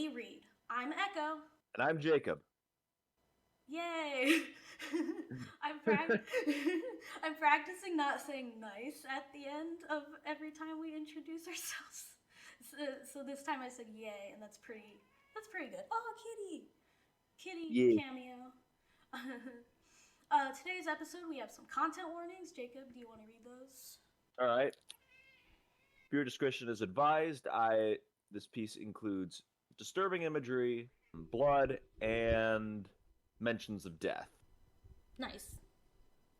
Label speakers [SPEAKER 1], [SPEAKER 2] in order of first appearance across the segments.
[SPEAKER 1] we read. I'm Echo.
[SPEAKER 2] And I'm Jacob.
[SPEAKER 1] Yay! I'm I'm practicing not saying nice at the end of every time we introduce ourselves. So this time I said yay, and that's pretty good. Oh, kitty
[SPEAKER 2] Yeah.
[SPEAKER 1] cameo. Today's episode we have some content warnings. Jacob, do you want to read those?
[SPEAKER 2] All right. Viewer discretion is advised. This piece includes disturbing imagery, blood, and mentions of death.
[SPEAKER 1] Nice.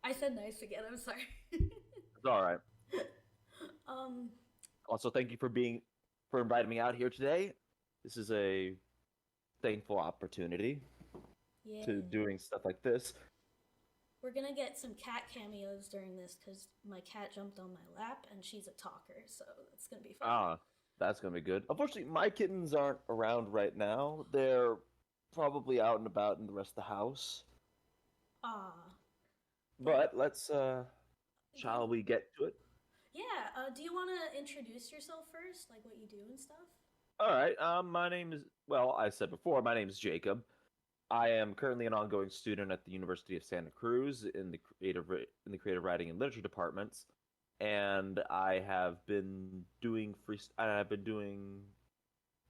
[SPEAKER 1] I said nice again. I'm sorry.
[SPEAKER 2] It's all right.
[SPEAKER 1] um.
[SPEAKER 2] Also, thank you for inviting me out here today. This is a thankful opportunity
[SPEAKER 1] Yeah.
[SPEAKER 2] to doing stuff like this.
[SPEAKER 1] We're gonna get some cat cameos during this because my cat jumped on my lap and she's a talker, so that's gonna be fun.
[SPEAKER 2] That's gonna be good. Unfortunately, my kittens aren't around right now. They're probably out and about in the rest of the house.
[SPEAKER 1] Ah.
[SPEAKER 2] But let's shall we get to it?
[SPEAKER 1] Yeah. Do you want to introduce yourself first, like what you do and stuff?
[SPEAKER 2] All right. My name is, well, I said before, my name is Jacob. I am currently an ongoing student at the University of Santa Cruz in the creative writing and literature departments, and I've been doing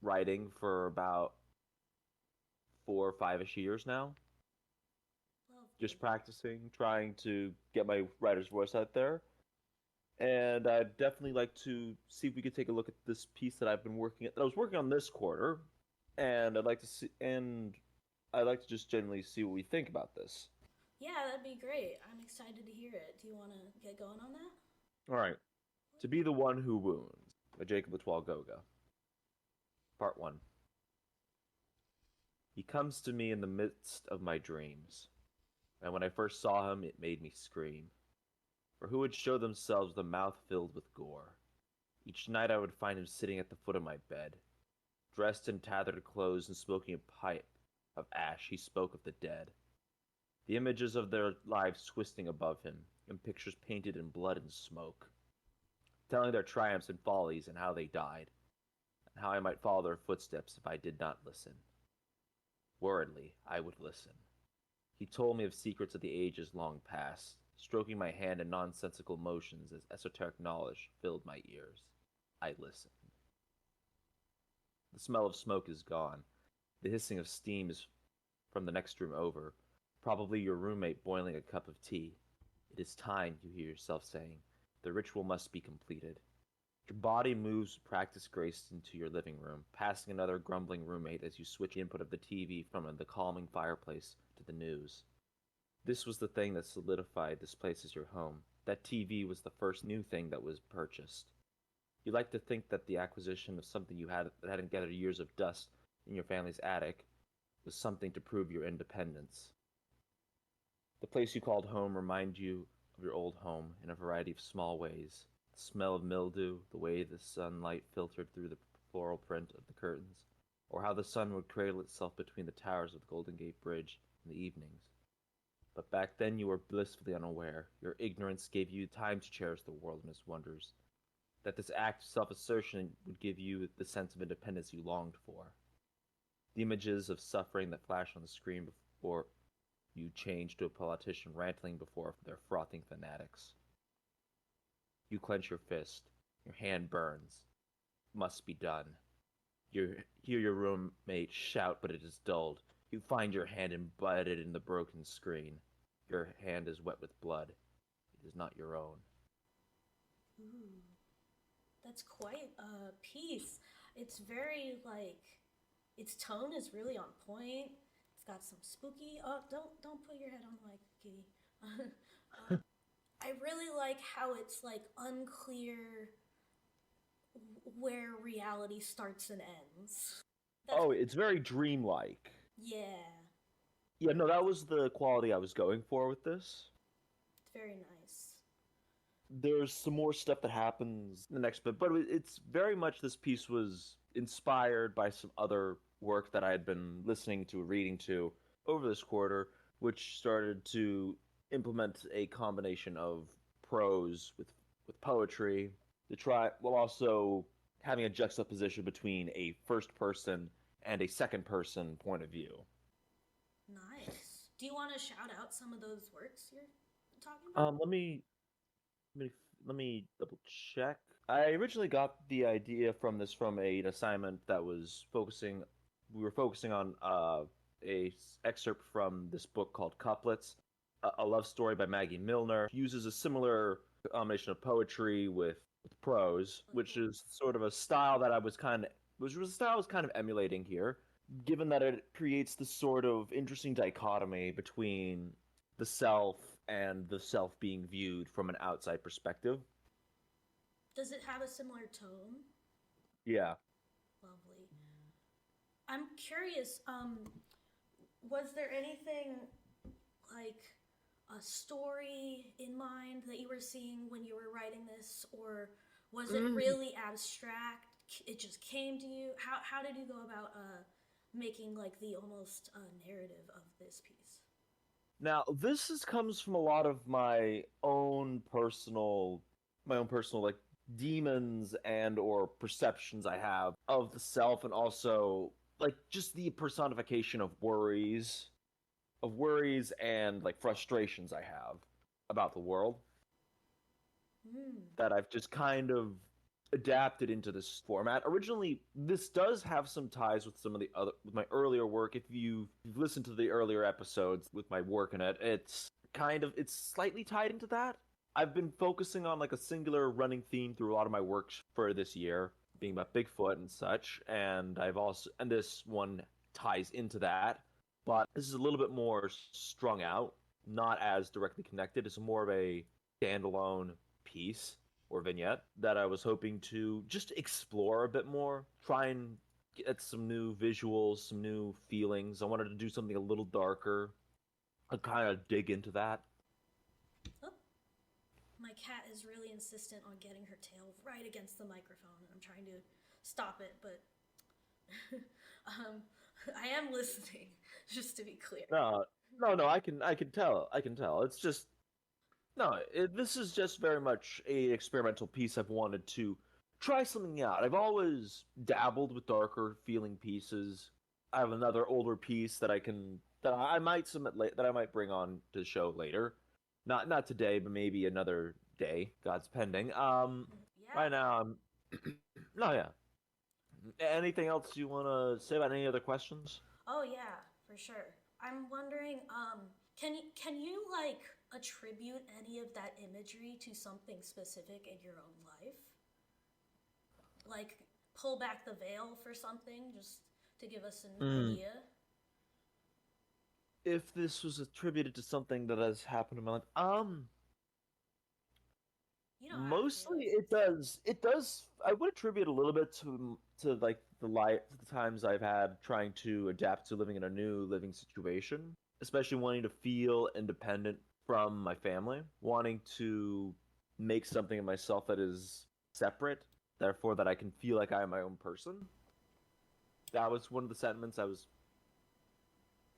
[SPEAKER 2] writing for about 4 or 5ish years now.
[SPEAKER 1] Lovely.
[SPEAKER 2] Just practicing, trying to get my writer's voice out there. And I'd definitely like to see if we could take a look at this piece that I was working on this quarter, and I'd like to just generally see what we think about this.
[SPEAKER 1] Yeah, that'd be great. I'm excited to hear it. Do you want to get going on that?
[SPEAKER 2] All right. To be the one who wounds by Jacob Latoile Goga. Part 1. He comes to me in the midst of my dreams, and when I first saw him, it made me scream. For who would show themselves with a mouth filled with gore? Each night I would find him sitting at the foot of my bed. Dressed in tattered clothes and smoking a pipe of ash, he spoke of the dead. The images of their lives twisting above him, and pictures painted in blood and smoke. Telling their triumphs and follies and how they died, and how I might follow their footsteps if I did not listen. Worriedly, I would listen. He told me of secrets of the ages long past, stroking my hand in nonsensical motions as esoteric knowledge filled my ears. I listened. The smell of smoke is gone. The hissing of steam is from the next room over. Probably your roommate boiling a cup of tea. It is time, you hear yourself saying. The ritual must be completed. Your body moves with practice grace into your living room, passing another grumbling roommate as you switch the input of the TV from the calming fireplace to the news. This was the thing that solidified this place as your home. That TV was the first new thing that was purchased. You like to think that the acquisition of something that hadn't gathered years of dust in your family's attic was something to prove your independence. The place you called home reminded you of your old home in a variety of small ways. The smell of mildew, the way the sunlight filtered through the floral print of the curtains, or how the sun would cradle itself between the towers of the Golden Gate Bridge in the evenings. But back then you were blissfully unaware. Your ignorance gave you time to cherish the world and its wonders. That this act of self-assertion would give you the sense of independence you longed for. The images of suffering that flashed on the screen before you changed to a politician ranting before their frothing fanatics. You clench your fist. Your hand burns. Must be done. You hear your roommate shout, but it is dulled. You find your hand embedded in the broken screen. Your hand is wet with blood. It is not your own.
[SPEAKER 1] Ooh, that's quite a piece. It's very its tone is really on point. It's got some spooky. Oh, don't put your head on the mic, kitty. I really like how it's unclear where reality starts and ends.
[SPEAKER 2] It's very dreamlike.
[SPEAKER 1] Yeah.
[SPEAKER 2] Yeah, no, that was the quality I was going for with this.
[SPEAKER 1] It's very nice.
[SPEAKER 2] There's some more stuff that happens in the next bit, but it's very much this piece was inspired by some other work that I had been listening to, reading to over this quarter, which started to implement a combination of prose with poetry to try, while also having a juxtaposition between a first person and a second person point of view.
[SPEAKER 1] Nice. Do you want to shout out some of those works you're talking about?
[SPEAKER 2] Let me let me double check. I originally got the idea from this from an assignment that was focusing. We were focusing on excerpt from this book called Couplets, a love story by Maggie Milner. Uses a similar combination of poetry with prose, which is sort of a style that I was kind of which was a style I was kind of emulating here, given that it creates this sort of interesting dichotomy between the self and the self being viewed from an outside perspective.
[SPEAKER 1] Does it have a similar tone?
[SPEAKER 2] Yeah.
[SPEAKER 1] Lovely. I'm curious, was there anything like a story in mind that you were seeing when you were writing this, or was it really abstract? It just came to you. How did you go about making like the almost narrative of this piece?
[SPEAKER 2] Now, comes from a lot of my own personal like demons and or perceptions I have of the self, and also like just the personification of worries and like frustrations I have about the world
[SPEAKER 1] Hmm.
[SPEAKER 2] that I've just kind of adapted into this format. Originally, this does have some ties with some of the other with my earlier work. If you've listened to the earlier episodes with my work in it, it's slightly tied into that. I've been focusing on like a singular running theme through a lot of my works for this year, being about Bigfoot and such, and this one ties into that, but this is a little bit more strung out, not as directly connected. It's more of a standalone piece or vignette that I was hoping to just explore a bit more, try and get some new visuals, some new feelings. I wanted to do something a little darker, and kind of dig into that.
[SPEAKER 1] Oh, my cat is really insistent on getting her tail right against the microphone, and I'm trying to stop it, but um, I am listening, just to be clear.
[SPEAKER 2] No, no, I can tell. It's just no. This is just very much a experimental piece. I've wanted to try something out. I've always dabbled with darker feeling pieces. I have another older piece that I might that I might bring on to the show later. Not today, but maybe another day. God's pending.
[SPEAKER 1] Yeah.
[SPEAKER 2] Right now I'm no, yeah. Anything else you want to say about any other questions?
[SPEAKER 1] Oh yeah, for sure. I'm wondering, can you like attribute any of that imagery to something specific in your own life? Like pull back the veil for something, just to give us an
[SPEAKER 2] Mm.
[SPEAKER 1] idea.
[SPEAKER 2] If this was attributed to something that has happened in my life,
[SPEAKER 1] You don't have to.
[SPEAKER 2] mostly it does. It does. I would attribute a little bit to like the times I've had trying to adapt to living in a new living situation, especially wanting to feel independent from my family, wanting to make something of myself that is separate, therefore that I can feel like I am my own person. That was one of the sentiments I was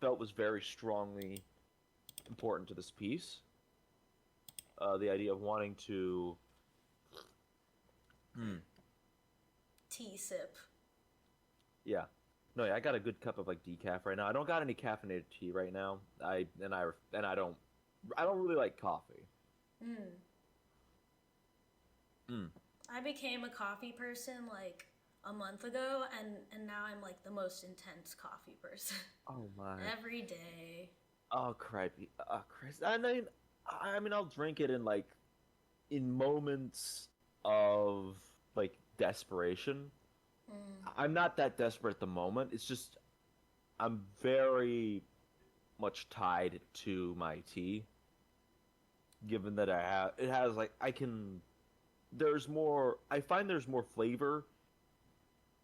[SPEAKER 2] felt was very strongly important to this piece. The idea of wanting to. Hmm.
[SPEAKER 1] Tea sip.
[SPEAKER 2] Yeah. No, yeah, I got a good cup of like decaf right now. I don't got any caffeinated tea right now. I don't really like coffee.
[SPEAKER 1] Mm.
[SPEAKER 2] Mm.
[SPEAKER 1] I became a coffee person like a month ago, and now I'm like the most intense coffee person.
[SPEAKER 2] Oh my.
[SPEAKER 1] Every day.
[SPEAKER 2] Oh cripey. Oh Christ. I mean, I'll drink it in like in moments of like desperation.
[SPEAKER 1] Mm.
[SPEAKER 2] I'm not that desperate at the moment. It's just I'm very much tied to my tea, given that I have it has like I can there's more I find there's more flavor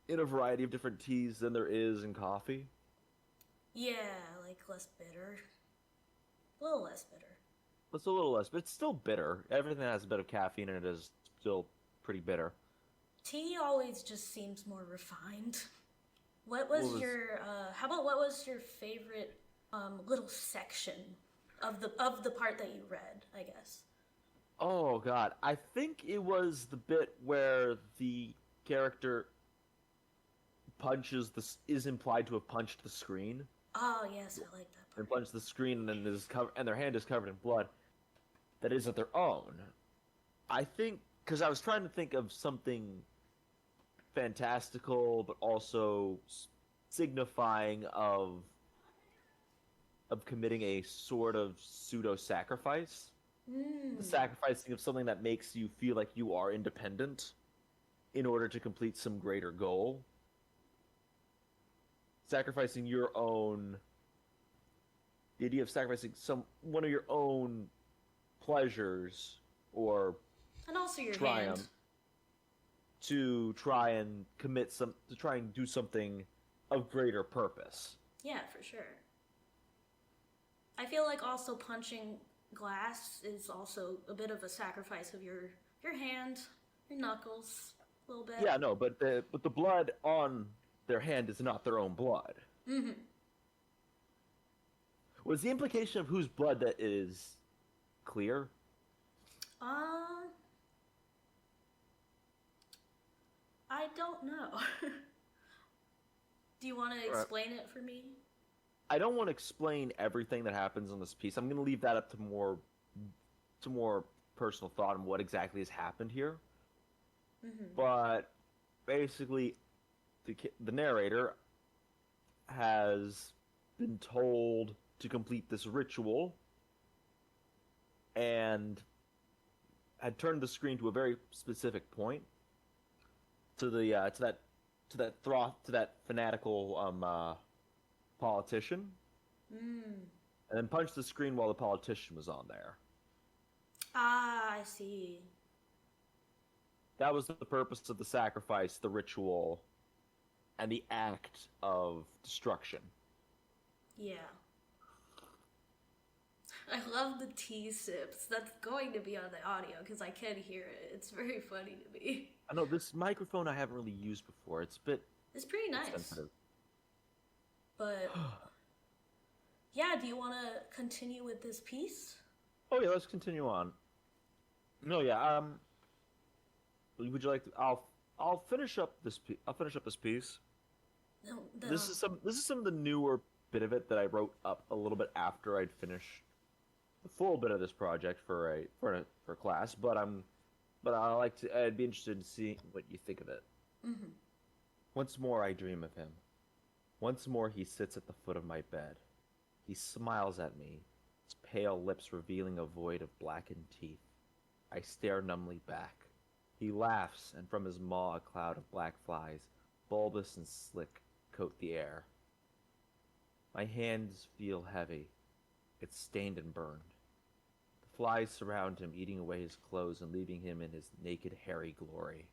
[SPEAKER 2] in a variety of different teas than there is in coffee.
[SPEAKER 1] Yeah, like less bitter. A little less bitter.
[SPEAKER 2] It's a little less, but it's still bitter. Everything that has a bit of caffeine in it is still pretty bitter.
[SPEAKER 1] Tea always just seems more refined. What
[SPEAKER 2] What
[SPEAKER 1] was
[SPEAKER 2] was
[SPEAKER 1] your how about what was your favorite little section of the part that you read, I guess?
[SPEAKER 2] Oh god, I think it was the bit where the character punches this is implied to have punched the screen
[SPEAKER 1] Oh, yes, I like that
[SPEAKER 2] and
[SPEAKER 1] part.
[SPEAKER 2] punched the screen and and their hand is covered in blood. That isn't their own. I think because I was trying to think of something fantastical, but also signifying of committing a sort of pseudo sacrifice. The
[SPEAKER 1] Hmm.
[SPEAKER 2] sacrificing of something that makes you feel like you are independent in order to complete some greater goal. Sacrificing your own the idea of sacrificing some one of your own pleasures or
[SPEAKER 1] And also your hand.
[SPEAKER 2] triumph to try and to try and do something of greater purpose.
[SPEAKER 1] Yeah, for sure. I feel like also punching glass is also a bit of a sacrifice of your hand, your knuckles, a little bit.
[SPEAKER 2] Yeah, no, but the blood on their hand is not their own blood.
[SPEAKER 1] Mm-hmm.
[SPEAKER 2] Was the implication of whose blood that is clear?
[SPEAKER 1] Um, I don't know. Do you want to
[SPEAKER 2] Right.
[SPEAKER 1] explain it for me?
[SPEAKER 2] I don't want to explain everything that happens on this piece. I'm going to leave that up to more personal thought on what exactly has happened here.
[SPEAKER 1] Mm-hmm.
[SPEAKER 2] But basically, the narrator has been told to complete this ritual and had turned the screen to a very specific point to the to that fanatical politician,
[SPEAKER 1] Mm.
[SPEAKER 2] and then punched the screen while the politician was on there.
[SPEAKER 1] Ah, I see.
[SPEAKER 2] That was the purpose of the sacrifice, the ritual, and the act of destruction.
[SPEAKER 1] Yeah. I love the tea sips. That's going to be on the audio because I can hear it. It's very funny to me.
[SPEAKER 2] I know this microphone I haven't really used before. It's a bit
[SPEAKER 1] It's pretty nice.
[SPEAKER 2] sensitive.
[SPEAKER 1] But yeah, do you want to continue with this piece?
[SPEAKER 2] Oh yeah, let's continue on. No, yeah. Would you like to? I'll finish up this. I'll finish up this piece.
[SPEAKER 1] No,
[SPEAKER 2] This is some of the newer bit of it that I wrote up a little bit after I'd finished the full bit of this project for a class. But I'd be interested in seeing what you think of it.
[SPEAKER 1] mm-hmm.
[SPEAKER 2] Once more I dream of him. Once more he sits at the foot of my bed. He smiles at me, his pale lips revealing a void of blackened teeth. I stare numbly back. He laughs, and from his maw a cloud of black flies, bulbous and slick, coat the air. My hands feel heavy. It's stained and burned. The flies surround him, eating away his clothes and leaving him in his naked, hairy glory.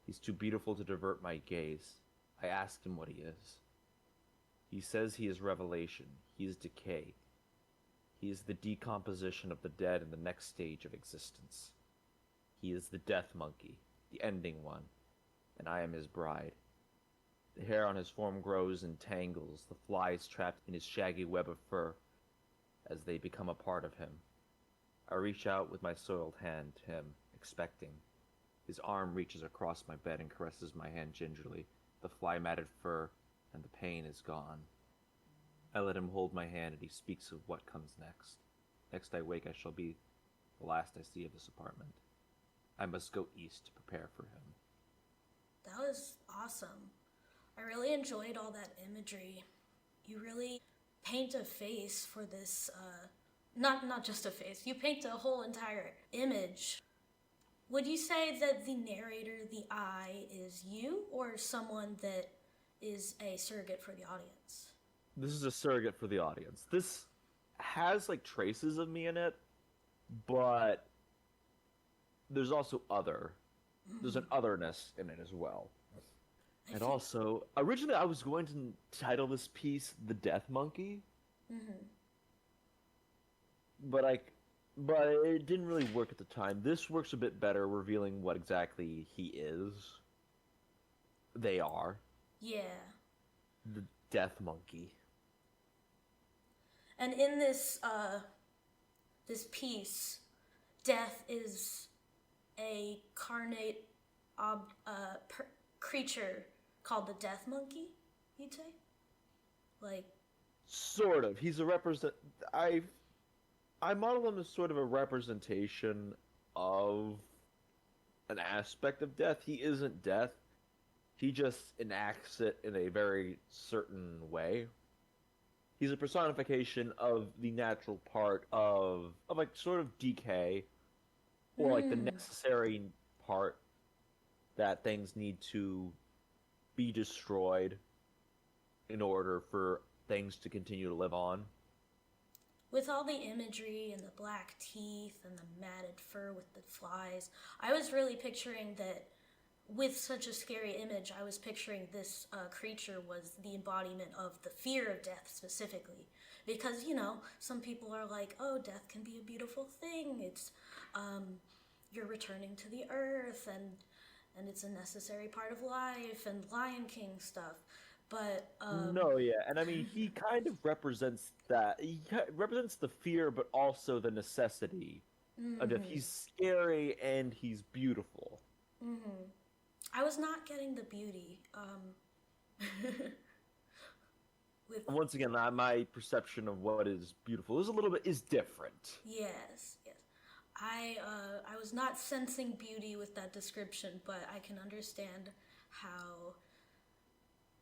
[SPEAKER 2] He's too beautiful to divert my gaze. I ask him what he is. He says he is revelation. He is decay. He is the decomposition of the dead in the next stage of existence. He is the death monkey, the ending one, and I am his bride. The hair on his form grows and tangles, the flies trapped in his shaggy web of fur as they become a part of him. I reach out with my soiled hand to him, expecting. His arm reaches across my bed and caresses my hand gingerly. The fly-matted fur and the pain is gone. I let him hold my hand and he speaks of what comes next. Next I wake I shall be the last I see of this apartment. I must go east to prepare for him.
[SPEAKER 1] That was awesome. I really enjoyed all that imagery. You really paint a face for this, not just a face, you paint a whole entire image. Would you say that the narrator, the I, is you or someone that is a surrogate for the audience?
[SPEAKER 2] This is a surrogate for the audience. This has like traces of me in it, but there's also there's an otherness in it as well.
[SPEAKER 1] I
[SPEAKER 2] And
[SPEAKER 1] feel-
[SPEAKER 2] also, originally I was going to title this piece "The Death Monkey,"
[SPEAKER 1] Mhm.
[SPEAKER 2] but it didn't really work at the time. This works a bit better, revealing what exactly he is. They are
[SPEAKER 1] Yeah.
[SPEAKER 2] the Death Monkey.
[SPEAKER 1] And in this piece, death is a carnate creature called the Death Monkey, you'd say? Like,
[SPEAKER 2] Sort of. He's a I model him as sort of a representation of an aspect of death. He isn't death. He just enacts it in a very certain way. He's a personification of the natural part of like sort of decay, or like the
[SPEAKER 1] mm,
[SPEAKER 2] necessary part that things need to be destroyed in order for things to continue to live on.
[SPEAKER 1] with all the imagery and the black teeth and the matted fur with the flies, I was really picturing that with such a scary image, I was picturing this creature was the embodiment of the fear of death specifically. Because, some people are like, oh, death can be a beautiful thing. Um, you're returning to the earth and it's a necessary part of life and Lion King stuff. But,
[SPEAKER 2] No, yeah, and I mean he kind of represents that. Represents the fear, but also the necessity of death.
[SPEAKER 1] mm-hmm,
[SPEAKER 2] He's scary and he's beautiful.
[SPEAKER 1] mm-hmm. I was not getting the beauty. With
[SPEAKER 2] Once again, my perception of what is beautiful is a little bit is different.
[SPEAKER 1] yes, yes. I was not sensing beauty with that description, but I can understand how.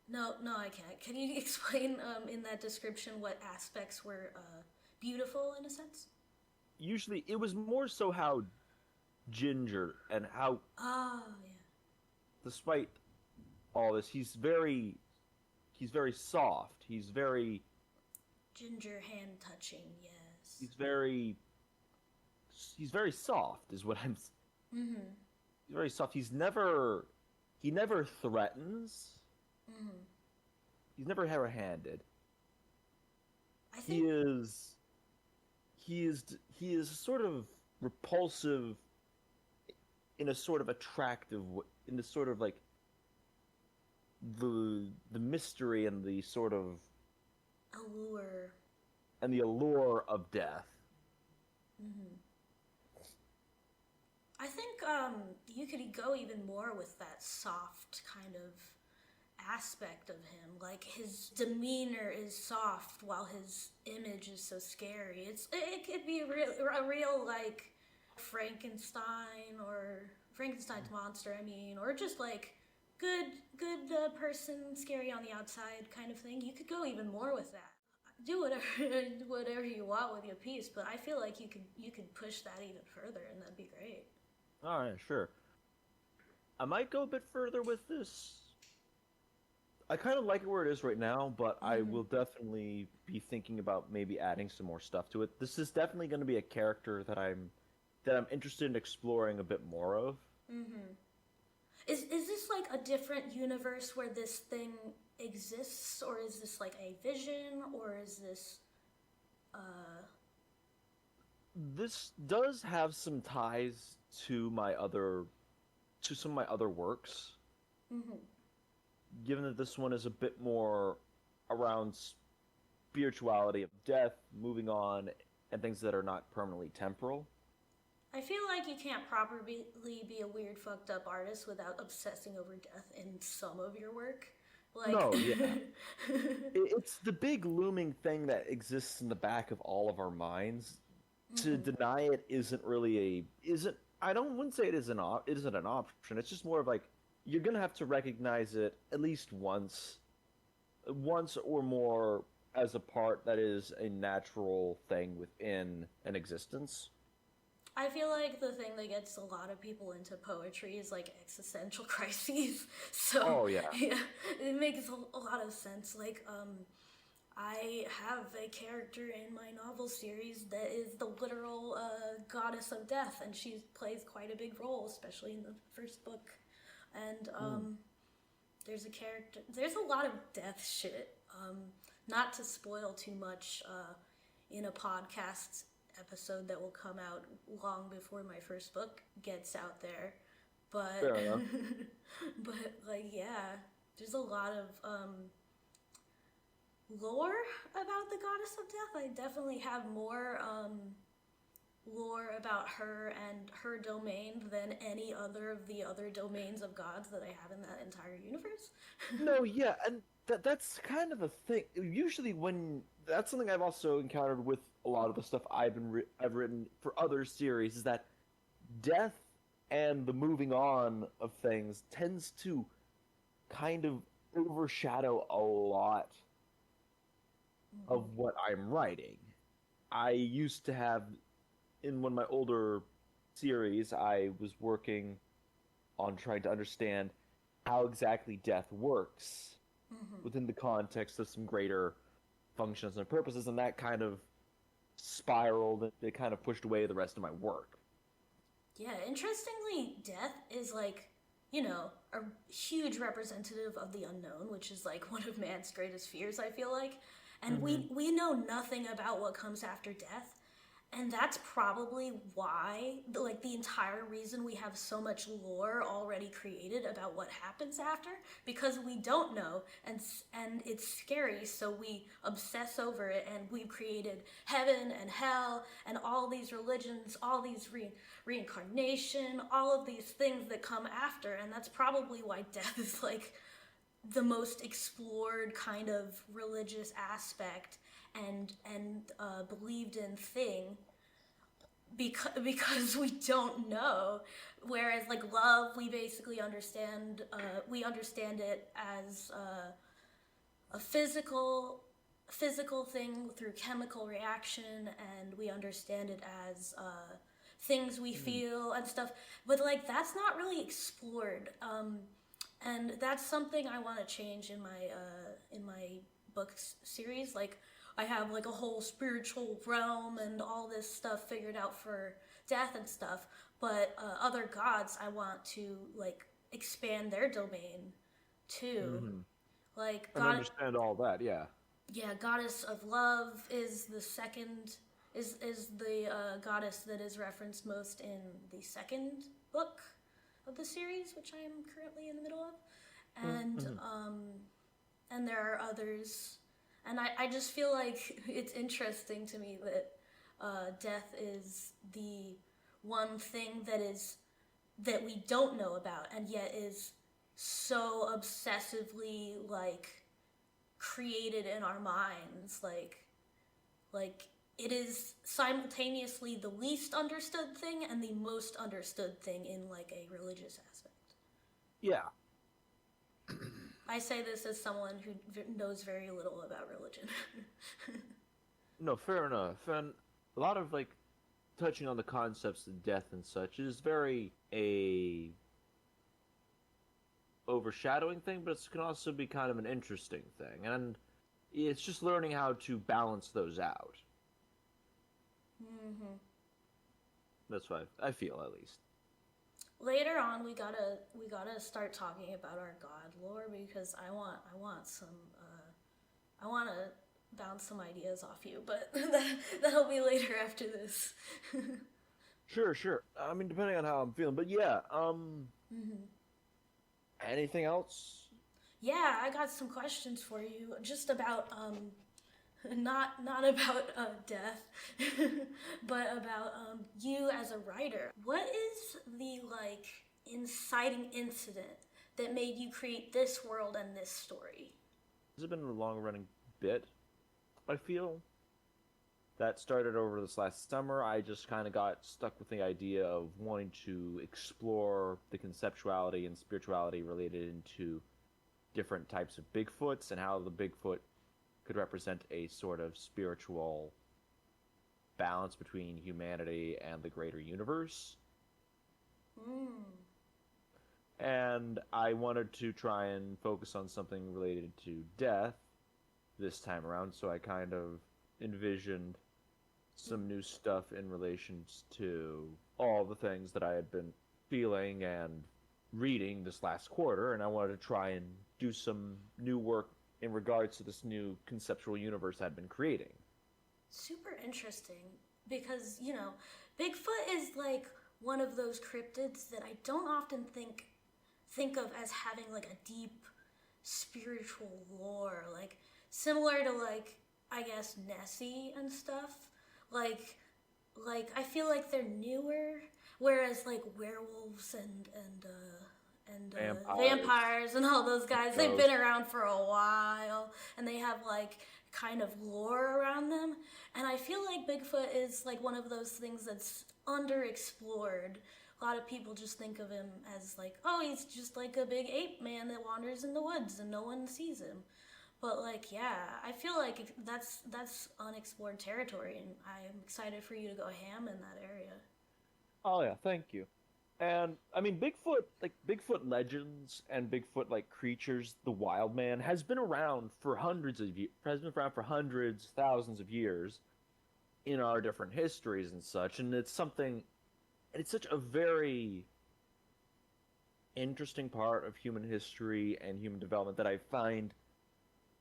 [SPEAKER 1] No, no, I can't. Can you explain in that description what aspects were beautiful in a sense?
[SPEAKER 2] Usually, it was more so how Ginger and how,
[SPEAKER 1] Oh, yeah.
[SPEAKER 2] despite all this, he's very soft.
[SPEAKER 1] Ginger hand touching, yes.
[SPEAKER 2] He's very he's very soft. Is what I'm.
[SPEAKER 1] Mm-hmm.
[SPEAKER 2] He's very soft. He never threatens.
[SPEAKER 1] Mm-hmm.
[SPEAKER 2] He's never handed.
[SPEAKER 1] I
[SPEAKER 2] He
[SPEAKER 1] think.
[SPEAKER 2] is he is sort of repulsive in a sort of attractive in the sort of like the mystery and the sort of
[SPEAKER 1] Allure.
[SPEAKER 2] and the allure of death.
[SPEAKER 1] Mm-hmm. I think you could go even more with that soft kind of aspect of him. Like his demeanor is soft while his image is so scary. It could be a real like Frankenstein or Frankenstein's monster. I mean, or just like good person, scary on the outside kind of thing. You could go even more with that. Do whatever whatever you want with your piece, but I feel like you could push that even further, and that'd be great.
[SPEAKER 2] All right, sure. I might go a bit further with this. I kind of like it where it is right now, but I
[SPEAKER 1] Mm-hmm.
[SPEAKER 2] will definitely be thinking about maybe adding some more stuff to it. This is definitely going to be a character that I'm interested in exploring a bit more of.
[SPEAKER 1] Mm-hmm. Is this like a different universe where this thing exists, or is this like a vision, or is this uh
[SPEAKER 2] This does have some ties to some of my other works,
[SPEAKER 1] mm-hmm.
[SPEAKER 2] given that this one is a bit more around spirituality of death, moving on, and things that are not permanently temporal.
[SPEAKER 1] I feel like you can't properly be a weird fucked up artist without obsessing over death in some of your work. Like
[SPEAKER 2] No, yeah. It's the big looming thing that exists in the back of all of our minds. To
[SPEAKER 1] mm-hmm.
[SPEAKER 2] deny it isn't really a isn't I don't wouldn't say it isn't an option. It's just more of like you're gonna have to recognize it at least once or more as a part that is a natural thing within an existence.
[SPEAKER 1] I feel like the thing that gets a lot of people into poetry is like existential crises. So,
[SPEAKER 2] Oh yeah.
[SPEAKER 1] yeah, it makes a lot of sense. Like, I have a character in my novel series that is the literal goddess of death, and she plays quite a big role, especially in the first book. And
[SPEAKER 2] Mm.
[SPEAKER 1] there's a lot of death shit. Not to spoil too much in a podcast episode that will come out long before my first book gets out there. But,
[SPEAKER 2] Fair enough.
[SPEAKER 1] but like, yeah, there's a lot of lore about the goddess of death. I definitely have more lore about her and her domain than any other of the other domains of gods that I have in that entire universe.
[SPEAKER 2] No, yeah, and that's kind of the thing. Usually, when that's something I've also encountered with a lot of the stuff I've written for other series is that death and the moving on of things tends to kind of overshadow a lot of
[SPEAKER 1] Mm-hmm.
[SPEAKER 2] what I'm writing. I used to have in one of my older series, I was working on trying to understand how exactly death works
[SPEAKER 1] Mm-hmm.
[SPEAKER 2] within the context of some greater functions and purposes, and that kind of spiraled. It kind of pushed away the rest of my work.
[SPEAKER 1] Yeah, interestingly, death is like, you know, a huge representative of the unknown, which is like one of man's greatest fears, I feel like. And
[SPEAKER 2] Mm-hmm.
[SPEAKER 1] we know nothing about what comes after death. And that's probably why, like, the entire reason we have so much lore already created about what happens after, because we don't know, and it's scary, so we obsess over it, and we've created heaven and hell, and all these religions, all these reincarnation, all of these things that come after, and that's probably why death is, like, the most explored kind of religious aspect and believed in thing because we don't know. Whereas like love, we basically understand we understand it as a physical thing through chemical reaction, and we understand it as things we
[SPEAKER 2] Mm.
[SPEAKER 1] feel and stuff. But like that's not really explored, and that's something I want to change in my books series. Like I have like a whole spiritual realm and all this stuff figured out for death and stuff. But other gods, I want to like expand their domain too.
[SPEAKER 2] Mm-hmm.
[SPEAKER 1] Like
[SPEAKER 2] And
[SPEAKER 1] God,
[SPEAKER 2] understand all that, yeah.
[SPEAKER 1] yeah, goddess of love is the second is the goddess that is referenced most in the second book of the series, which I am currently in the middle of, and
[SPEAKER 2] Mm-hmm.
[SPEAKER 1] and there are others, and I just feel like it's interesting to me that death is the one thing that we don't know about, and yet is so obsessively like created in our minds, like it is simultaneously the least understood thing and the most understood thing in like a religious aspect.
[SPEAKER 2] Yeah.
[SPEAKER 1] I say this as someone who knows very little about religion.
[SPEAKER 2] No, fair enough. And a lot of like touching on the concepts of death and such is very a overshadowing thing, but it can also be kind of an interesting thing. And it's just learning how to balance those out.
[SPEAKER 1] Mm-hmm.
[SPEAKER 2] That's what I feel, at least.
[SPEAKER 1] Later on, we gotta start talking about our god lore because I want some I want to bounce some ideas off you, but that'll be later after this.
[SPEAKER 2] Sure, sure. I mean, depending on how I'm feeling, but yeah.
[SPEAKER 1] Mm-hmm.
[SPEAKER 2] Anything else?
[SPEAKER 1] Yeah, I got some questions for you, just about not about death, but about you as a writer. What is the like inciting incident that made you create this world and this story?
[SPEAKER 2] This has been a long running bit. I feel that started over this last summer. I just kind of got stuck with the idea of wanting to explore the conceptuality and spirituality related into different types of Bigfoots and how the Bigfoot could represent a sort of spiritual balance between humanity and the greater universe.
[SPEAKER 1] Mm.
[SPEAKER 2] And I wanted to try and focus on something related to death this time around, so I kind of envisioned some new stuff in relations to all the things that I had been feeling and reading this last quarter, and I wanted to try and do some new work in regards to this new conceptual universe I'd been creating.
[SPEAKER 1] Super interesting because, you know, Bigfoot is like one of those cryptids that I don't often think of as having like a deep spiritual lore, like similar to like I guess Nessie and stuff. Like like I feel like they're newer, whereas like werewolves and
[SPEAKER 2] Vampires,
[SPEAKER 1] vampires and all those guys, they've been
[SPEAKER 2] ghosts.
[SPEAKER 1] around for a while, and they have like kind of lore around them. And I feel like Bigfoot is like one of those things that's underexplored. A lot of people just think of him as like, oh, he's just like a big ape man that wanders in the woods and no one sees him. But like, yeah, I feel like that's unexplored territory, and I am excited for you to go ham in that area.
[SPEAKER 2] Oh yeah, thank you. And I mean, Bigfoot, like Bigfoot legends and Bigfoot like creatures, the wild man has been around for hundreds of years, has been around for hundreds, thousands of years in our different histories and such. And it's something, and it's such a very interesting part of human history and human development that I find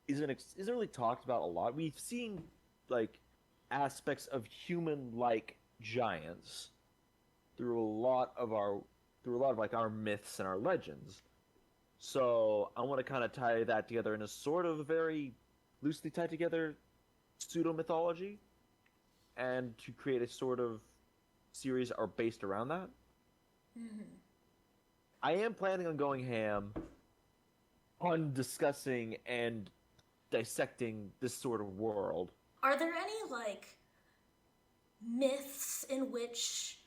[SPEAKER 2] isn't really talked about a lot. We've seen like aspects of human-like giants through a lot of our through a lot of like our myths and our legends. So I want to kind of tie that together in a sort of very loosely tied together pseudo mythology, and to create a sort of series are based around that.
[SPEAKER 1] Mm-hmm.
[SPEAKER 2] I am planning on going ham on discussing and dissecting this sort of world.
[SPEAKER 1] Are there any like myths in which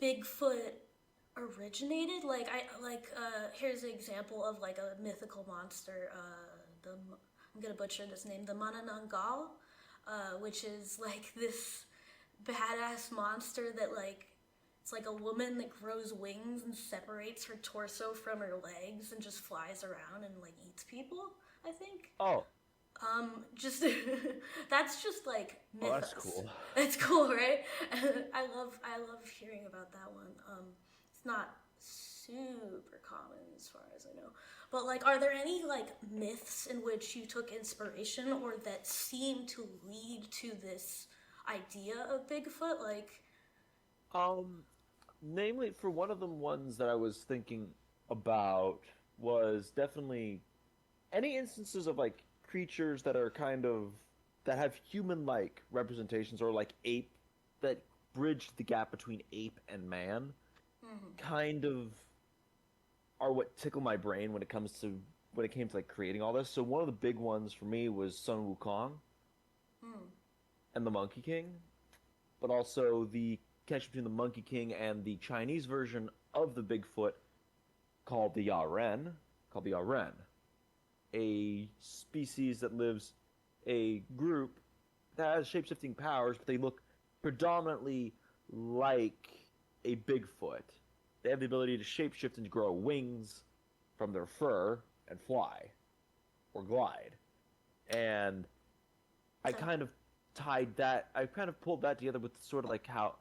[SPEAKER 1] Bigfoot originated? Like here's an example of like a mythical monster. I'm gonna butcher this name, the Manananggal, which is like this badass monster that like it's like a woman that grows wings and separates her torso from her legs and just flies around and like eats people. I think.
[SPEAKER 2] Oh,
[SPEAKER 1] Just that's just like
[SPEAKER 2] oh, that's
[SPEAKER 1] mythos.
[SPEAKER 2] cool.
[SPEAKER 1] It's cool, right? I love hearing about that one. It's not super common as far as I know. But like, are there any like myths in which you took inspiration or that seem to lead to this idea of Bigfoot? Like,
[SPEAKER 2] Um, namely, for one of them, ones that I was thinking about was definitely any instances of like creatures that are kind of that have human-like representations or like ape that bridge the gap between ape and man
[SPEAKER 1] mm-hmm.
[SPEAKER 2] kind of are what tickle my brain when it came to like creating all this. So one of the big ones for me was Sun Wukong
[SPEAKER 1] Mm.
[SPEAKER 2] and the Monkey King, but also the connection between the Monkey King and the Chinese version of the Bigfoot called the Yaren, a species that lives a group that has shape-shifting powers, but they look predominantly like a Bigfoot. They have the ability to shapeshift and to grow wings from their fur and fly or glide. And I
[SPEAKER 1] So
[SPEAKER 2] kind of I kind of pulled that together with sort of like how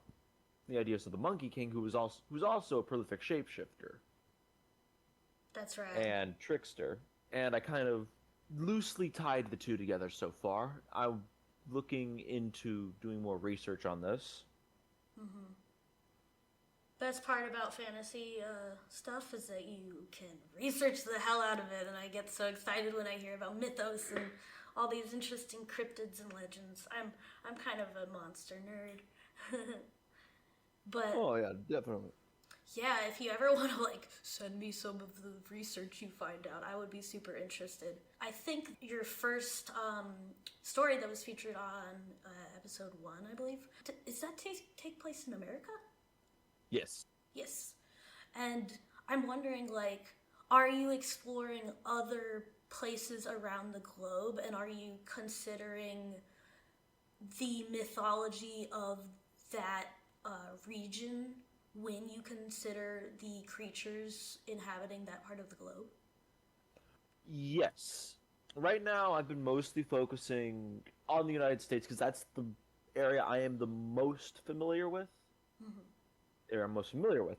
[SPEAKER 2] the ideas of the Monkey King, who's also a prolific shapeshifter
[SPEAKER 1] that's right.
[SPEAKER 2] and trickster, and I kind of loosely tied the two together so far. I'm looking into doing more research on this.
[SPEAKER 1] Mm-hmm. Best part about fantasy stuff is that you can research the hell out of it, and I get so excited when I hear about mythos and all these interesting cryptids and legends. I'm kind of a monster nerd, but
[SPEAKER 2] Oh yeah, definitely.
[SPEAKER 1] yeah, if you ever want to like send me some of the research you find out, I would be super interested. I think your first story that was featured on episode 1, I believe, is that take place in America?
[SPEAKER 2] Yes.
[SPEAKER 1] Yes. And I'm wondering, like, are you exploring other places around the globe, and are you considering the mythology of that region when you consider the creatures inhabiting that part of the globe?
[SPEAKER 2] Yes. Right now, I've been mostly focusing on the United States because that's the area I am the most familiar with.
[SPEAKER 1] Mm-hmm.
[SPEAKER 2] Area I'm most familiar with.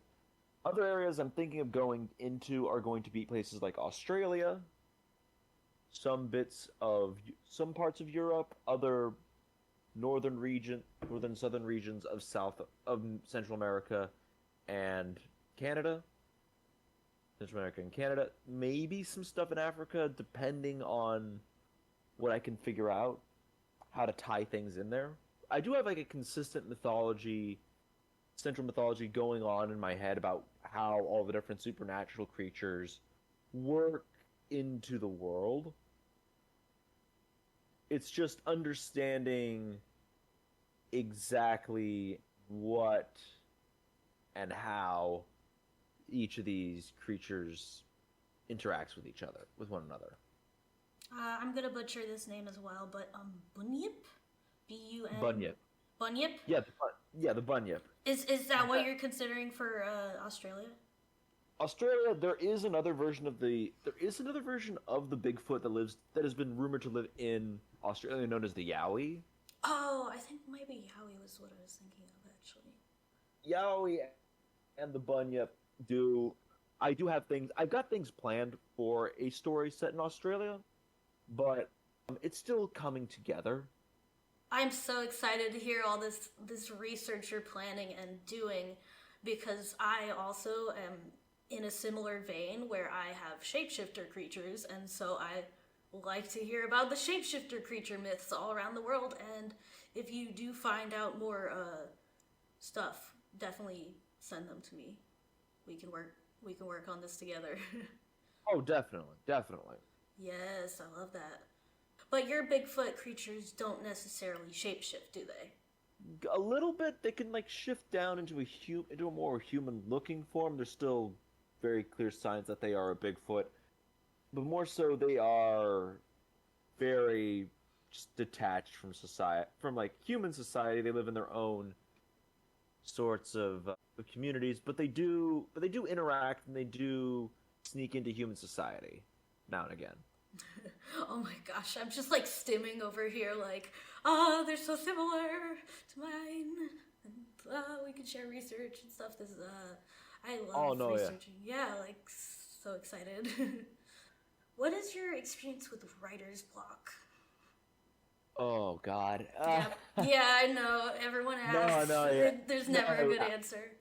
[SPEAKER 2] Other areas I'm thinking of going into are going to be places like Australia, some parts of Europe, other northern southern regions of Central America and Canada. Central America and Canada, maybe some stuff in Africa, depending on what I can figure out, how to tie things in there. I do have like a consistent mythology, central mythology going on in my head about how all the different supernatural creatures work into the world. It's just understanding exactly what and how each of these creatures interacts with each other, with one another.
[SPEAKER 1] I'm gonna butcher this name as well, but Bunyip, Bun
[SPEAKER 2] Bunyip.
[SPEAKER 1] Bunyip.
[SPEAKER 2] Yeah, yeah, the bunyip.
[SPEAKER 1] Is that what you're considering for Australia?
[SPEAKER 2] Australia, there is another version of the Bigfoot that has been rumored to live in Australia, known as the Yowie.
[SPEAKER 1] Oh, I think maybe Yowie was what I was thinking of actually.
[SPEAKER 2] Yowie and the Bunyip do. I do have things. I've got things planned for a story set in Australia, but it's still coming together.
[SPEAKER 1] I'm so excited to hear all this research you're planning and doing because I also am in a similar vein where I have shapeshifter creatures and so I like to hear about the shapeshifter creature myths all around the world and if you do find out more stuff, definitely send them to me. We can work on this together.
[SPEAKER 2] Oh, definitely, definitely.
[SPEAKER 1] Yes, I love that. But your Bigfoot creatures don't necessarily shapeshift, do they?
[SPEAKER 2] A little bit, they can like shift down into a more human-looking form. There's still very clear signs that they are a Bigfoot, but more so they are very just detached from society, from like human society. They live in their own sorts of communities, but they do interact and they do sneak into human society now and again.
[SPEAKER 1] Oh my gosh, I'm just like stimming over here, like, oh, they're so similar to mine. And we can share research and stuff. I love
[SPEAKER 2] Oh no, yeah.
[SPEAKER 1] researching. Yeah, like, so excited. What is your experience with writer's block?
[SPEAKER 2] Oh God.
[SPEAKER 1] Yeah, yeah, I know. Everyone
[SPEAKER 2] No,
[SPEAKER 1] asks.
[SPEAKER 2] no, yeah.
[SPEAKER 1] There's never a
[SPEAKER 2] No.
[SPEAKER 1] good answer.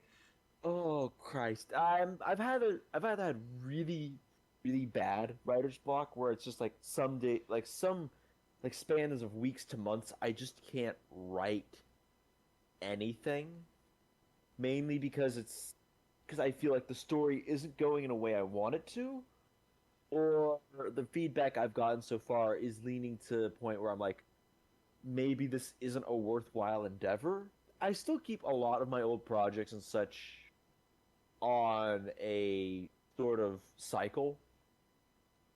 [SPEAKER 2] Oh Christ. I've had really really bad writer's block where it's just like some day like some like spans of weeks to months I just can't write anything, mainly because I feel like the story isn't going in a way I want it to, or the feedback I've gotten so far is leaning to the point where I'm like, maybe this isn't a worthwhile endeavor. I still keep a lot of my old projects and such on a sort of cycle.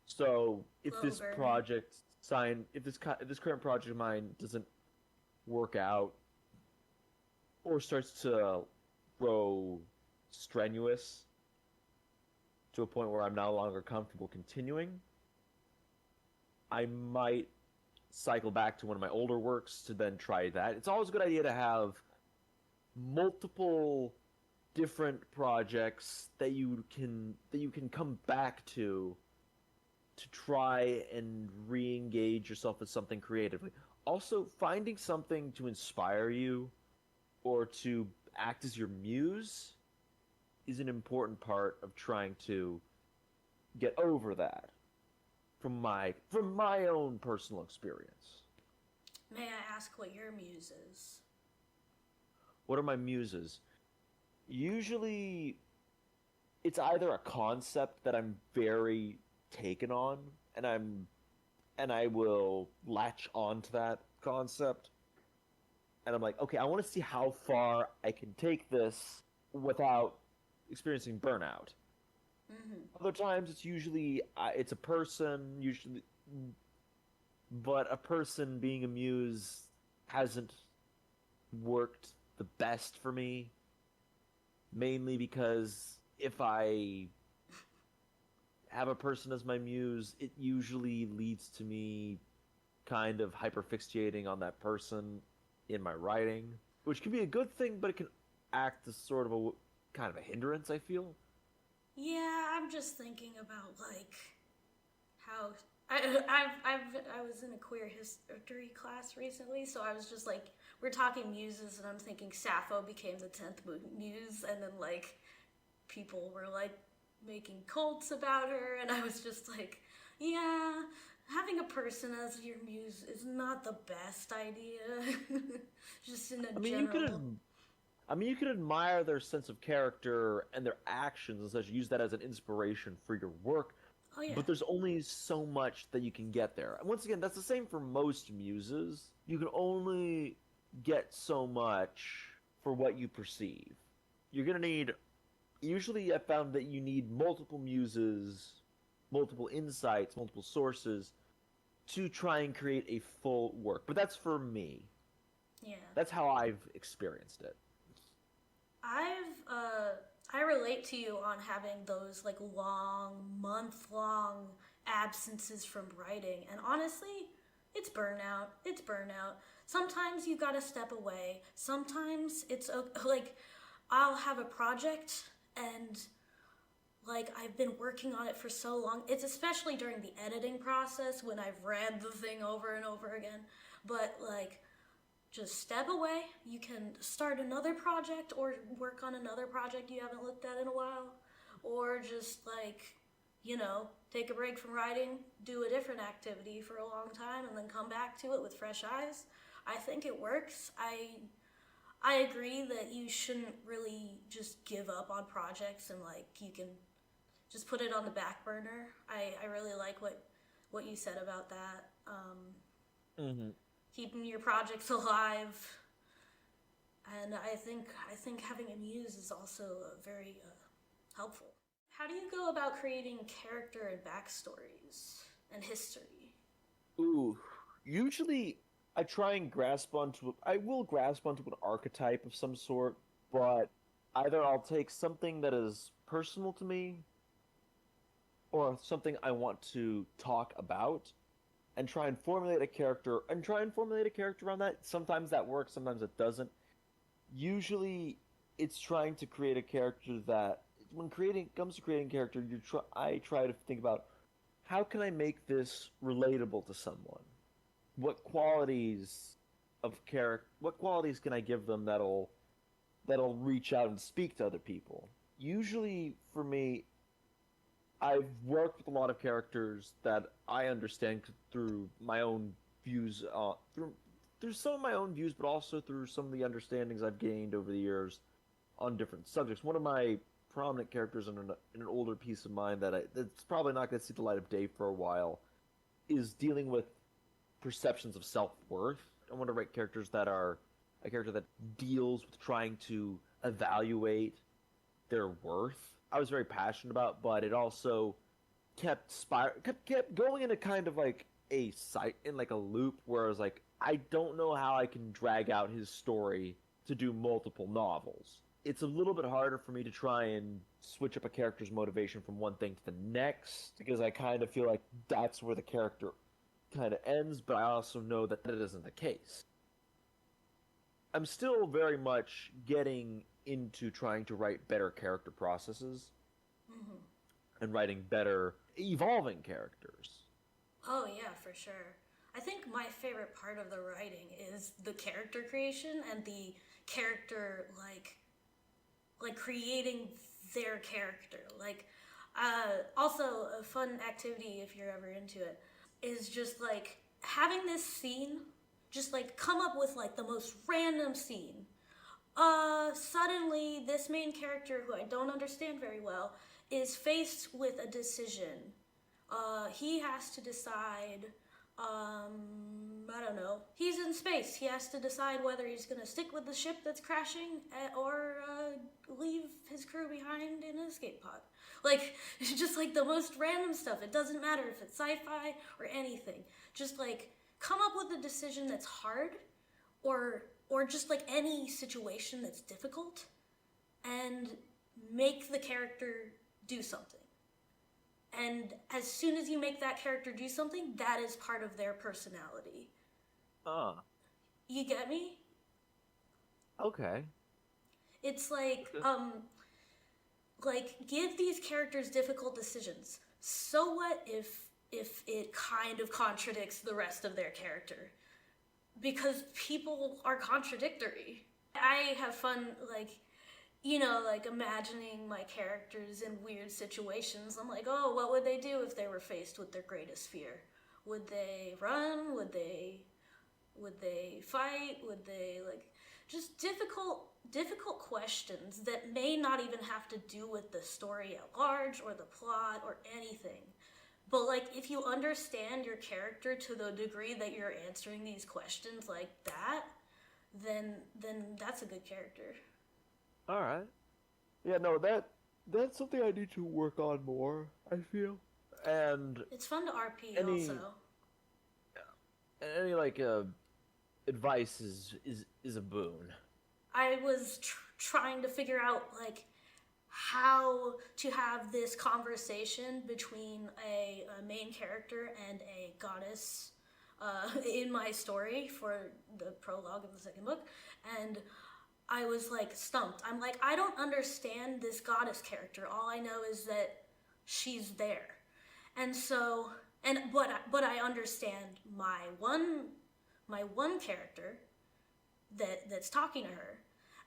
[SPEAKER 2] So
[SPEAKER 1] Slow burn.
[SPEAKER 2] if this current project of mine doesn't work out or starts to grow strenuous to a point where I'm no longer comfortable continuing, I might cycle back to one of my older works to then try that. It's always a good idea to have multiple different projects that you can come back to try and re-engage yourself with something creatively. Also, finding something to inspire you or to act as your muse is an important part of trying to get over that from my own personal experience.
[SPEAKER 1] May I ask what your muse is?
[SPEAKER 2] What are my muses? Usually it's either a concept that I'm very taken on and I will latch on to that concept and I'm like, okay, I want to see how far I can take this without experiencing burnout.
[SPEAKER 1] Mm-hmm.
[SPEAKER 2] Other times it's a person usually, but a person being a muse hasn't worked the best for me, mainly because if I have a person as my muse, it usually leads to me kind of hyperfixating on that person in my writing, which can be a good thing, but it can act as sort of a kind of a hindrance, I feel.
[SPEAKER 1] Yeah, I'm just thinking about like how I was in a queer history class recently, so I was just like, we're talking muses, and I'm thinking Sappho became the 10th muse, and then like people were like making cults about her, and I was just like, yeah, Having a person as your muse is not the best idea. Just in a
[SPEAKER 2] I mean, you could
[SPEAKER 1] general.
[SPEAKER 2] I mean, you can admire their sense of character and their actions and such, use that as an inspiration for your work,
[SPEAKER 1] Oh yeah.
[SPEAKER 2] but there's only so much that you can get there. And once again, that's the same for most muses. You can only get so much for what you perceive. You're going to need, usually, I found that you need multiple muses, multiple insights, multiple sources to try and create a full work. But that's for me.
[SPEAKER 1] Yeah.
[SPEAKER 2] That's how I've experienced it.
[SPEAKER 1] I relate to you on having those like long, month-long absences from writing. And honestly, it's burnout. It's burnout. Sometimes you got to step away. Sometimes it's like I'll have a project and like I've been working on it for so long. It's especially during the editing process when I've read the thing over and over again. But like just step away. You can start another project or work on another project you haven't looked at in a while. Or just like, take a break from writing, do a different activity for a long time, and then come back to it with fresh eyes. I think it works. I agree that you shouldn't really just give up on projects and like you can just put it on the back burner. I really like what you said about that.
[SPEAKER 2] Mm-hmm.
[SPEAKER 1] Keeping your projects alive. And I think having a muse is also very helpful. How do you go about creating character and backstories and history?
[SPEAKER 2] Ooh, usually I will grasp onto an archetype of some sort, but either I'll take something that is personal to me or something I want to talk about and try and formulate a character around that. Sometimes that works, sometimes it doesn't. Usually it's trying to create a character that when creating comes to creating character, I try to think about how can I make this relatable to someone? What qualities what qualities can I give them that'll reach out and speak to other people? Usually for me, I've worked with a lot of characters that I understand through my own views, through some of my own views, but also through some of the understandings I've gained over the years on different subjects. One of my prominent characters in an older piece of mine that's probably not going to see the light of day for a while is dealing with perceptions of self worth. I want to write characters that are a character that deals with trying to evaluate their worth. I was very passionate about, but it also kept going in a kind of like a site in like a loop where I was like, I don't know how I can drag out his story to do multiple novels. It's a little bit harder for me to try and switch up a character's motivation from one thing to the next because I kind of feel like that's where the character kind of ends, but I also know that that isn't the case. I'm still very much getting into trying to write better character processes
[SPEAKER 1] Mm-hmm.
[SPEAKER 2] and writing better evolving characters.
[SPEAKER 1] Oh yeah, for sure. I think my favorite part of the writing is the character creation and the character like creating their character. Like also a fun activity if you're ever into it is just like having this scene just like come up with like the most random scene. Suddenly this main character who I don't understand very well is faced with a decision. He has to decide. I don't know. He's in space. He has to decide whether he's gonna stick with the ship that's crashing or leave his crew behind in an escape pod. Like, it's just like the most random stuff. It doesn't matter if it's sci-fi or anything. Just like come up with a decision that's hard, or just like any situation that's difficult, and make the character do something. And as soon as you make that character do something, that is part of their personality.
[SPEAKER 2] Ah,
[SPEAKER 1] You get me?
[SPEAKER 2] okay.
[SPEAKER 1] It's like give these characters difficult decisions. So what if it kind of contradicts the rest of their character? Because people are contradictory. I have fun like imagining my characters in weird situations. I'm like, oh, what would they do if they were faced with their greatest fear? Would they run? Would they fight? Would they like just difficult questions that may not even have to do with the story at large or the plot or anything. But like if you understand your character to the degree that you're answering these questions like that, then that's a good character.
[SPEAKER 2] All right. Yeah, no, that's something I need to work on more, I feel. And
[SPEAKER 1] It's fun to RP
[SPEAKER 2] any
[SPEAKER 1] also.
[SPEAKER 2] any like advice is a boon.
[SPEAKER 1] I was trying to figure out like how to have this conversation between a main character and a goddess in my story for the prologue of the second book, and I was like stumped. I'm like, I don't understand this goddess character. All I know is that she's there, and so and but I understand my one character that's talking to her,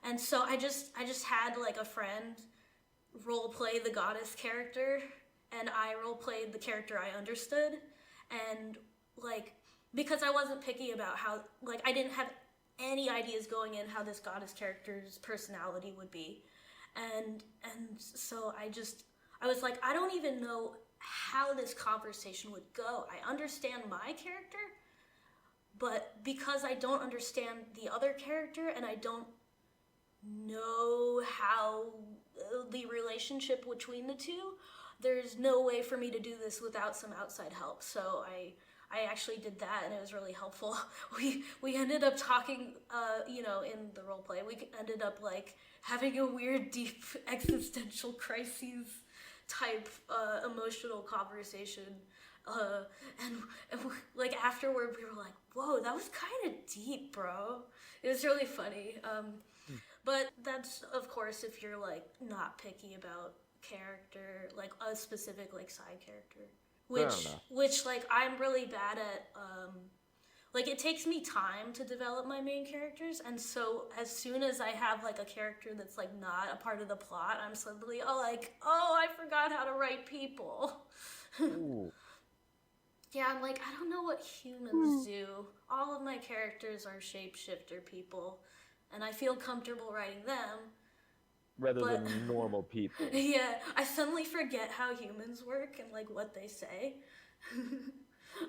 [SPEAKER 1] and so I just had like a friend role play the goddess character, and I role played the character I understood, and like because I wasn't picky about how like I didn't have any ideas going in how this goddess character's personality would be, and so I was like I don't even know how this conversation would go. I understand my character, but because I don't understand the other character and I don't know how the relationship between the two, there's no way for me to do this without some outside help. So I actually did that, and it was really helpful. We ended up talking, in the role play. We ended up like having a weird, deep existential crises type emotional conversation. Uh, and like afterward, we were like, "Whoa, that was kind of deep, bro." It was really funny. But that's of course if you're like not picky about character, like a specific like side character,
[SPEAKER 2] Fair
[SPEAKER 1] which
[SPEAKER 2] enough.
[SPEAKER 1] which like I'm really bad at. Like it takes me time to develop my main characters, and so as soon as I have like a character that's like not a part of the plot, I'm suddenly I forgot how to write people.
[SPEAKER 2] Ooh.
[SPEAKER 1] Yeah, I'm like, I don't know what humans do. All of my characters are shapeshifter people, and I feel comfortable writing them,
[SPEAKER 2] Rather
[SPEAKER 1] but
[SPEAKER 2] than normal people.
[SPEAKER 1] yeah, I suddenly forget how humans work and like what they say.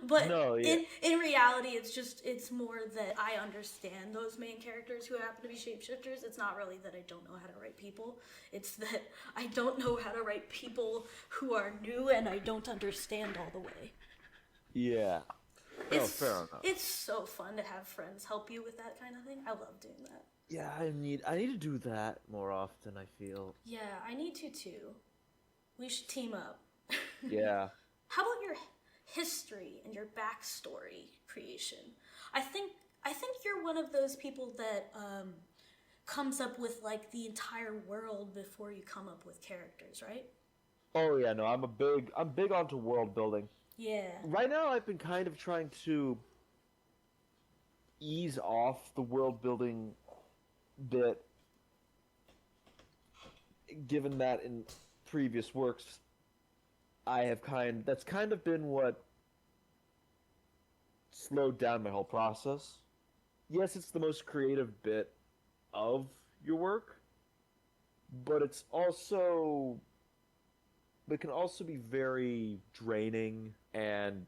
[SPEAKER 1] But
[SPEAKER 2] No, yeah.
[SPEAKER 1] in reality, it's more that I understand those main characters who happen to be shapeshifters. It's not really that I don't know how to write people. It's that I don't know how to write people who are new and I don't understand all the way.
[SPEAKER 2] Yeah. No, fair enough.
[SPEAKER 1] It's so fun to have friends help you with that kind of thing. I love doing that.
[SPEAKER 2] Yeah, I need to do that more often, I feel.
[SPEAKER 1] Yeah, I need to too. We should team up.
[SPEAKER 2] Yeah.
[SPEAKER 1] How about your history and your backstory creation? I think I think you're one of those people that comes up with like the entire world before you come up with characters, right?
[SPEAKER 2] Oh yeah, no, I'm big onto world building.
[SPEAKER 1] Yeah.
[SPEAKER 2] Right now I've been kind of trying to ease off the world building bit, given that in previous works that's kind of been what slowed down my whole process. Yes, it's the most creative bit of your work, but it can also be very draining and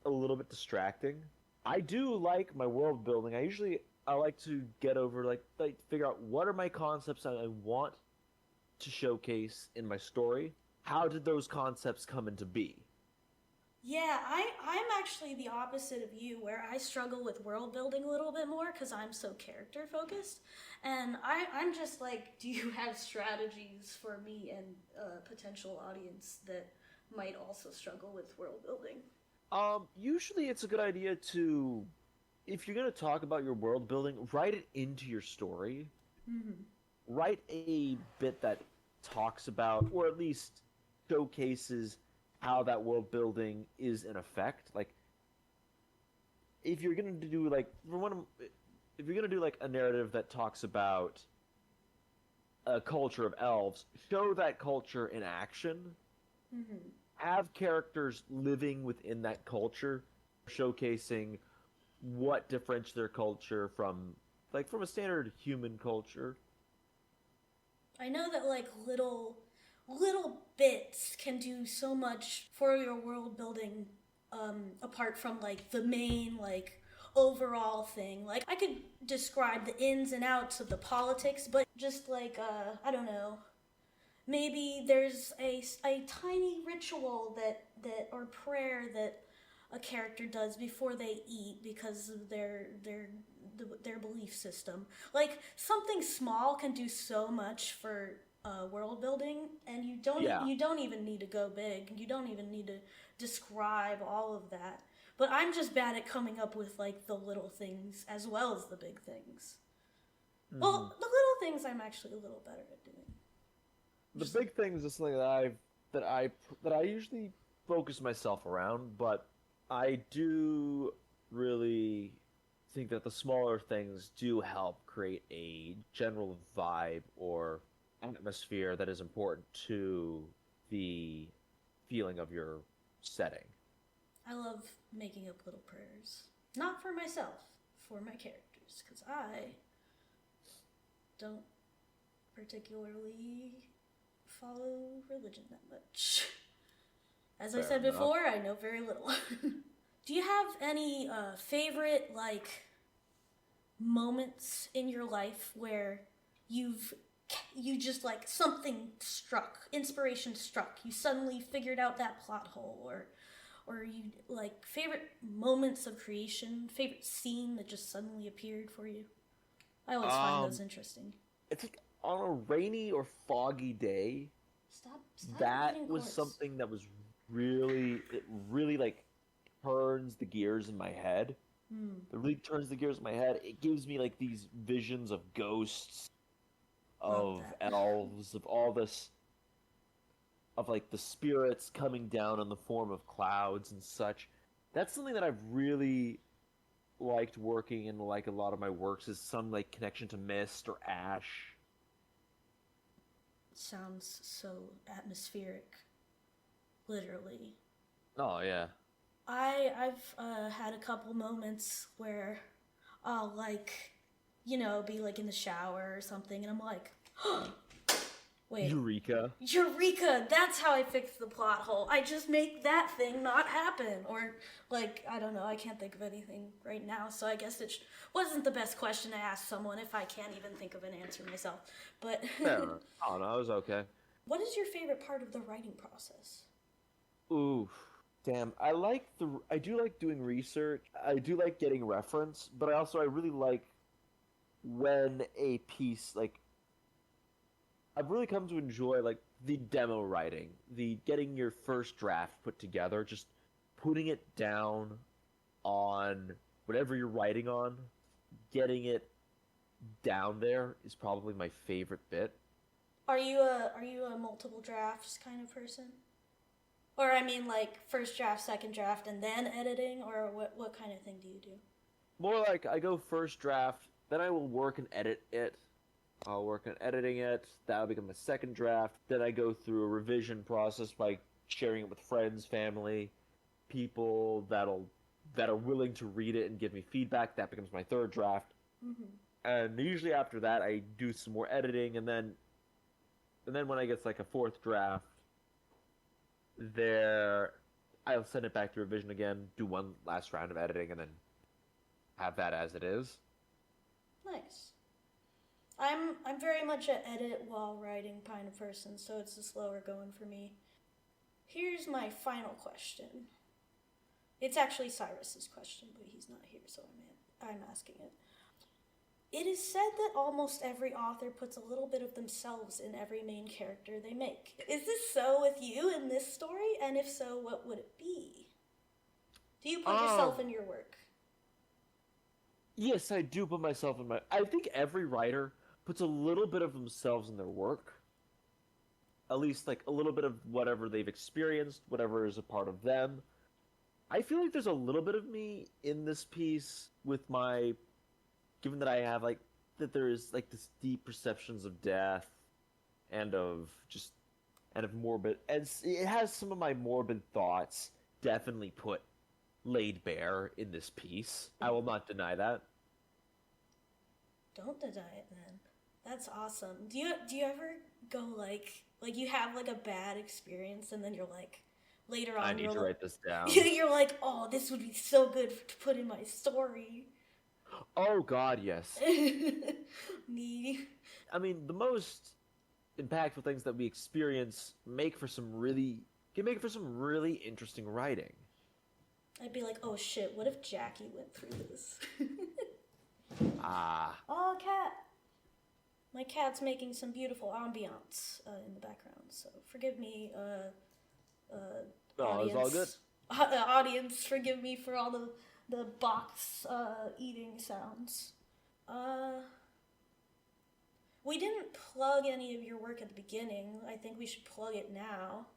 [SPEAKER 2] a little bit distracting. I do like my world building. I like to get over like figure out what are my concepts that I want to showcase in my story. How did those concepts come into be?
[SPEAKER 1] Yeah, I'm actually the opposite of you, where I struggle with world building a little bit more because I'm so character focused. And I'm just like, do you have strategies for me and a potential audience that might also struggle with world building?
[SPEAKER 2] Usually it's a good idea to, if you're gonna talk about your world building, write it into your story.
[SPEAKER 1] Mm-hmm.
[SPEAKER 2] Write a bit that talks about, or at least showcases how that world building is in effect. Like, if you're gonna do like for one, if you're gonna do like a narrative that talks about a culture of elves, show that culture in action.
[SPEAKER 1] Mm-hmm.
[SPEAKER 2] Have characters living within that culture showcasing what differentiates their culture from from a standard human culture.
[SPEAKER 1] I know that like little bits can do so much for your world building, apart from like the main like overall thing. Like I could describe the ins and outs of the politics, but just like I don't know, maybe there's a tiny ritual that or prayer that a character does before they eat because of their belief system. Like something small can do so much for world building, and
[SPEAKER 2] Yeah.
[SPEAKER 1] you don't even need to go big. You don't even need to describe all of that. But I'm just bad at coming up with like the little things as well as the big things.
[SPEAKER 2] Hmm.
[SPEAKER 1] Well, the little things I'm actually a little better at doing.
[SPEAKER 2] The
[SPEAKER 1] Just
[SPEAKER 2] big things is something that I that I usually focus myself around, but I do really think that the smaller things do help create a general vibe or atmosphere that is important to the feeling of your setting.
[SPEAKER 1] I love making up little prayers. Not for myself, for my characters, because I don't particularly follow religion that much. As I
[SPEAKER 2] Fair
[SPEAKER 1] said
[SPEAKER 2] enough.
[SPEAKER 1] before, I know very little. Do you have any favorite like moments in your life where you've you just like something struck, inspiration struck, you suddenly figured out that plot hole, or you like favorite moments of creation, favorite scene that just suddenly appeared for you? I always find those
[SPEAKER 2] Um,
[SPEAKER 1] interesting.
[SPEAKER 2] it's like on a rainy or foggy day,
[SPEAKER 1] Stop
[SPEAKER 2] that
[SPEAKER 1] eating
[SPEAKER 2] was
[SPEAKER 1] cords.
[SPEAKER 2] something that was really like turns the gears in my head.
[SPEAKER 1] Hmm.
[SPEAKER 2] It really turns the gears in my head. It gives me like these visions of ghosts,
[SPEAKER 1] Love
[SPEAKER 2] of
[SPEAKER 1] that.
[SPEAKER 2] elves, of all this, of like the spirits coming down in the form of clouds and such. That's something that I've really liked working in like a lot of my works is some like connection to mist or ash.
[SPEAKER 1] Sounds so atmospheric, literally.
[SPEAKER 2] Oh yeah.
[SPEAKER 1] I've had a couple moments where I'll like, be like in the shower or something, and I'm like, wait,
[SPEAKER 2] Eureka.
[SPEAKER 1] Eureka! That's how I fix the plot hole. I just make that thing not happen. Or, like, I don't know, I can't think of anything right now, so I guess wasn't the best question to ask someone if I can't even think of an answer myself. But,
[SPEAKER 2] Fair enough. Oh no, it was okay.
[SPEAKER 1] what is your favorite part of the writing process?
[SPEAKER 2] Ooh, damn. I do like doing research. I do like getting reference, but I really like when a piece like I've really come to enjoy like the demo writing, the getting your first draft put together, just putting it down on whatever you're writing on, getting it down there is probably my favorite bit.
[SPEAKER 1] Are you a multiple drafts kind of person? Or I mean like first draft, second draft, and then editing, or what kind of thing do you do?
[SPEAKER 2] More like I go first draft, then I will work and edit it. I'll work on editing it. That'll become a second draft. Then I go through a revision process by sharing it with friends, family, people that are willing to read it and give me feedback. That becomes my third draft.
[SPEAKER 1] Mm-hmm.
[SPEAKER 2] And usually after that, I do some more editing, and then when I get like a fourth draft, there I'll send it back to revision again, do one last round of editing, and then have that as it is.
[SPEAKER 1] Nice. I'm very much an edit while writing kind of person, so it's a slower going for me. Here's my final question. It's actually Cyrus's question, but he's not here, so I'm asking it. It is said that almost every author puts a little bit of themselves in every main character they make. Is this so with you in this story? And if so, what would it be? Do you put yourself
[SPEAKER 2] Um,
[SPEAKER 1] in your work?
[SPEAKER 2] yes, I do put myself in my. I think every writer puts a little bit of themselves in their work. At least, like, a little bit of whatever they've experienced, whatever is a part of them. I feel like there's a little bit of me in this piece with my. Given that I have, like, that there is, like, this deep perceptions of death and of just. And of morbid. And it has some of my morbid thoughts definitely put laid bare in this piece. I will not deny that.
[SPEAKER 1] Don't deny it then. That's awesome. Do you ever go like you have like a bad experience and then you're like later
[SPEAKER 2] I
[SPEAKER 1] on
[SPEAKER 2] need
[SPEAKER 1] you're
[SPEAKER 2] to
[SPEAKER 1] like
[SPEAKER 2] write this down.
[SPEAKER 1] you're like, "Oh, this would be so good to put in my story."
[SPEAKER 2] Oh God, yes.
[SPEAKER 1] Me.
[SPEAKER 2] I mean, the most impactful things that we experience can make for some really interesting writing.
[SPEAKER 1] I'd be like, "Oh shit, what if Jackie went through this?"
[SPEAKER 2] Ah,
[SPEAKER 1] Oh, cat. My cat's making some beautiful ambiance in the background, so forgive me,
[SPEAKER 2] no, it's all good.
[SPEAKER 1] audience. Audience, forgive me for all the box eating sounds. Uh, we didn't plug any of your work at the beginning. I think we should plug it now,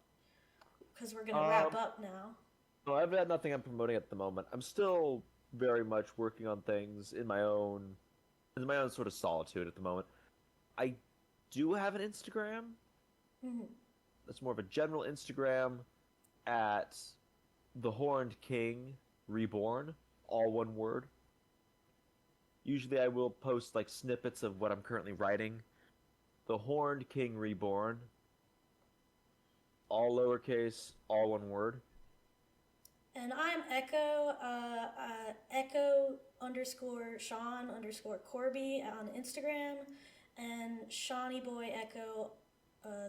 [SPEAKER 1] because we're gonna wrap
[SPEAKER 2] Um,
[SPEAKER 1] up now.
[SPEAKER 2] no, I've got nothing I'm promoting at the moment. I'm still very much working on things in my own sort of solitude at the moment. I do have an Instagram.
[SPEAKER 1] Mhm.
[SPEAKER 2] That's more of a general Instagram at the Horned King Reborn, all one word. Usually I will post like snippets of what I'm currently writing. The Horned King Reborn, all lowercase, all one word.
[SPEAKER 1] And I'm Echo underscore Sean underscore Corby on Instagram, and Shawnee Boy Echo.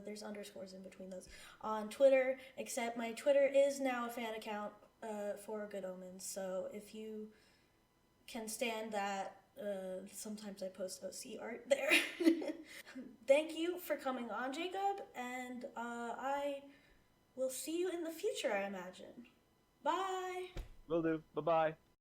[SPEAKER 1] There's underscores in between those on Twitter. Except my Twitter is now a fan account for Good Omens. So if you can stand that, sometimes I post OC art there. Thank you for coming on, Jacob, and I will see you in the future. I imagine. Bye.
[SPEAKER 2] Will do. Bye bye.